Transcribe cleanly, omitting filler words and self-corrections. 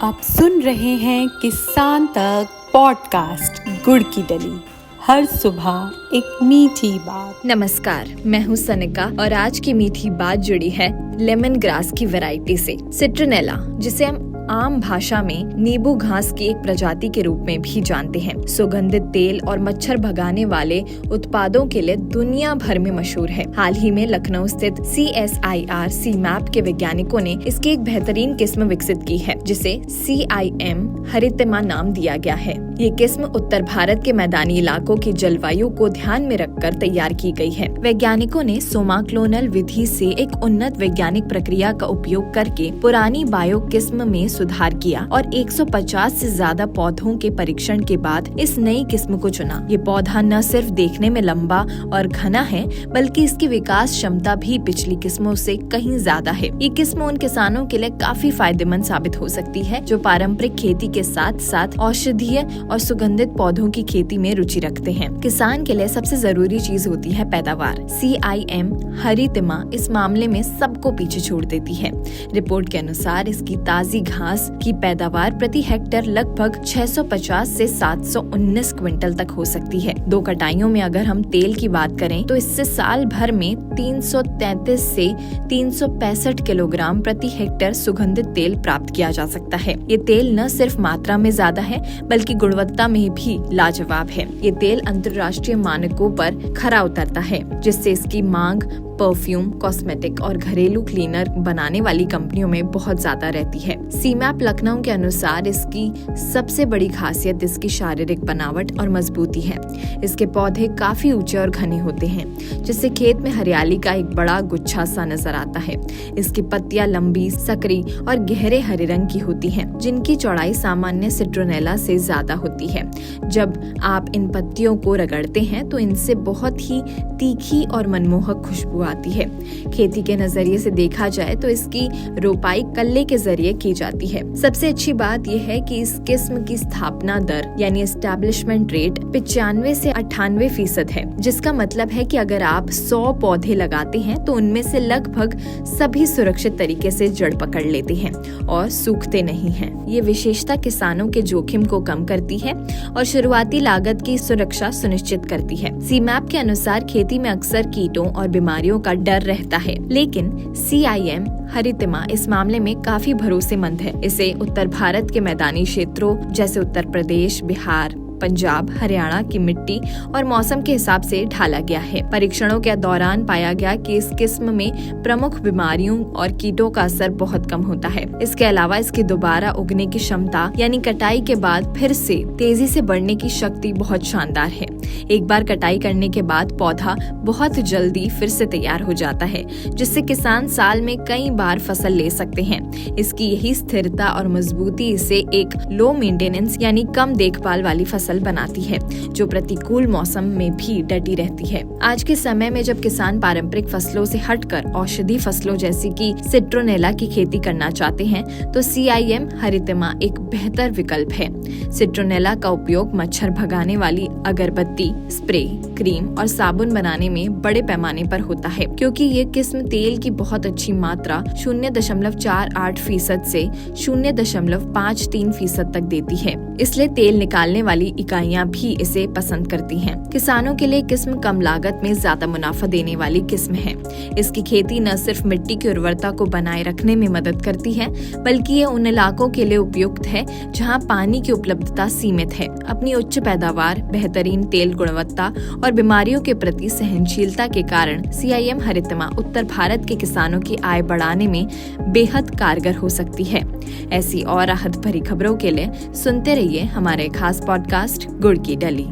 आप सुन रहे हैं किसान तक पॉडकास्ट गुड़ की डली। हर सुबह एक मीठी बात। नमस्कार, मैं हूँ सनिका और आज की मीठी बात जुड़ी है लेमन ग्रास की वैरायटी से। सिट्रोनेला, जिसे हम आम भाषा में नींबू घास की एक प्रजाति के रूप में भी जानते हैं, सुगंधित तेल और मच्छर भगाने वाले उत्पादों के लिए दुनिया भर में मशहूर है। हाल ही में लखनऊ स्थित CSIR CMAP के वैज्ञानिकों ने इसकी एक बेहतरीन किस्म विकसित की है, जिसे CIM हरितमा नाम दिया गया है। ये किस्म उत्तर भारत के मैदानी इलाकों की जलवायु को ध्यान में रखकर तैयार की गई है। वैज्ञानिकों ने सोमाक्लोनल विधि से एक उन्नत वैज्ञानिक प्रक्रिया का उपयोग करके पुरानी बायो किस्म में सुधार किया और 150 से ज्यादा पौधों के परीक्षण के बाद इस नई किस्म को चुना। ये पौधा न सिर्फ देखने में लंबा और घना है, बल्कि इसकी विकास क्षमता भी पिछली किस्मों से कहीं ज्यादा है। ये किस्म उन किसानों के लिए काफी फायदेमंद साबित हो सकती है जो पारंपरिक खेती के साथ साथ औषधीय और सुगंधित पौधों की खेती में रुचि रखते हैं। किसान के लिए सबसे जरूरी चीज होती है पैदावार। CIM हरितमा इस मामले में सबको पीछे छोड़ देती है। रिपोर्ट के अनुसार इसकी ताजी घास की पैदावार प्रति हेक्टेयर लगभग 650 से 719 क्विंटल तक हो सकती है। 2 कटाइयों में अगर हम तेल की बात करें तो इससे साल भर में 333 से 365 किलोग्राम प्रति हेक्टेयर सुगंधित तेल प्राप्त किया जा सकता है। ये तेल न सिर्फ मात्रा में ज्यादा है, बल्कि गुणवत्ता में भी लाजवाब है। ये तेल अंतर्राष्ट्रीय मानकों पर खरा उतरता है, जिससे इसकी मांग परफ्यूम, कॉस्मेटिक और घरेलू क्लीनर बनाने वाली कंपनियों में बहुत ज्यादा रहती है। CMAP लखनऊ के अनुसार इसकी सबसे बड़ी खासियत इसकी शारीरिक बनावट और मजबूती है। इसके पौधे काफी ऊंचे और घने होते हैं, जिससे खेत में हरियाली का एक बड़ा गुच्छा सा नजर आता है। इसकी पत्तियां लंबी, सकरी और गहरे हरे रंग की होती हैं, जिनकी चौड़ाई सामान्य सिट्रोनेला से ज्यादा होती है। जब आप इन पत्तियों को रगड़ते हैं तो इनसे बहुत ही तीखी और मनमोहक खुशबू आती है। खेती के नजरिए से देखा जाए तो इसकी रोपाई कल्ले के जरिए की जाती है। सबसे अच्छी बात यह है कि इस किस्म की स्थापना दर यानी एस्टैब्लिशमेंट रेट 95 से 98% है, जिसका मतलब है कि अगर आप 100 पौधे लगाते हैं तो उनमें से लगभग सभी सुरक्षित तरीके से जड़ पकड़ लेते हैं और सूखते नहीं हैं। ये विशेषता किसानों के जोखिम को कम करती है और शुरुआती लागत की सुरक्षा सुनिश्चित करती है। CMAP के अनुसार खेती में अक्सर कीटों और बीमारियों का डर रहता है, लेकिन CIM हरितमा इस मामले में काफी भरोसेमंद है। इसे उत्तर भारत के मैदानी क्षेत्रों जैसे उत्तर प्रदेश, बिहार, पंजाब, हरियाणा की मिट्टी और मौसम के हिसाब से ढाला गया है। परीक्षणों के दौरान पाया गया कि इस किस्म में प्रमुख बीमारियों और कीटों का असर बहुत कम होता है। इसके अलावा इसकी दोबारा उगने की क्षमता यानी कटाई के बाद फिर से तेजी से बढ़ने की शक्ति बहुत शानदार है। एक बार कटाई करने के बाद पौधा बहुत जल्दी फिर से तैयार हो जाता है, जिससे किसान साल में कई बार फसल ले सकते हैं। इसकी यही स्थिरता और मजबूती इसे एक लो मेंटेनेंस यानी कम देखभाल वाली फसल बनाती है, जो प्रतिकूल मौसम में भी डटी रहती है। आज के समय में जब किसान पारंपरिक फसलों से हटकर औषधि फसलों जैसे कि सिट्रोनेला की खेती करना चाहते हैं, तो CIM हरितमा एक बेहतर विकल्प है। सिट्रोनेला का उपयोग मच्छर भगाने वाली अगरबत्ती, स्प्रे, क्रीम और साबुन बनाने में बड़े पैमाने पर होता है, क्योंकि ये किस्म तेल की बहुत अच्छी मात्रा 0.48% से 0.53% तक देती है। इसलिए तेल निकालने वाली इकाइयां भी इसे पसंद करती हैं। किसानों के लिए किस्म कम लागत में ज्यादा मुनाफा देने वाली किस्म है। इसकी खेती न सिर्फ मिट्टी की उर्वरता को बनाए रखने में मदद करती है, बल्कि ये उन इलाकों के लिए उपयुक्त है जहां पानी की उपलब्धता सीमित है। अपनी उच्च पैदावार, बेहतरीन तेल गुणवत्ता और बीमारियों के प्रति सहनशीलता के कारण CIM हरितमा उत्तर भारत के किसानों की आय बढ़ाने में बेहद कारगर हो सकती है। ऐसी और राहत भरी खबरों के लिए सुनते रहिए हमारे खास पॉडकास्ट गुड़ की डली।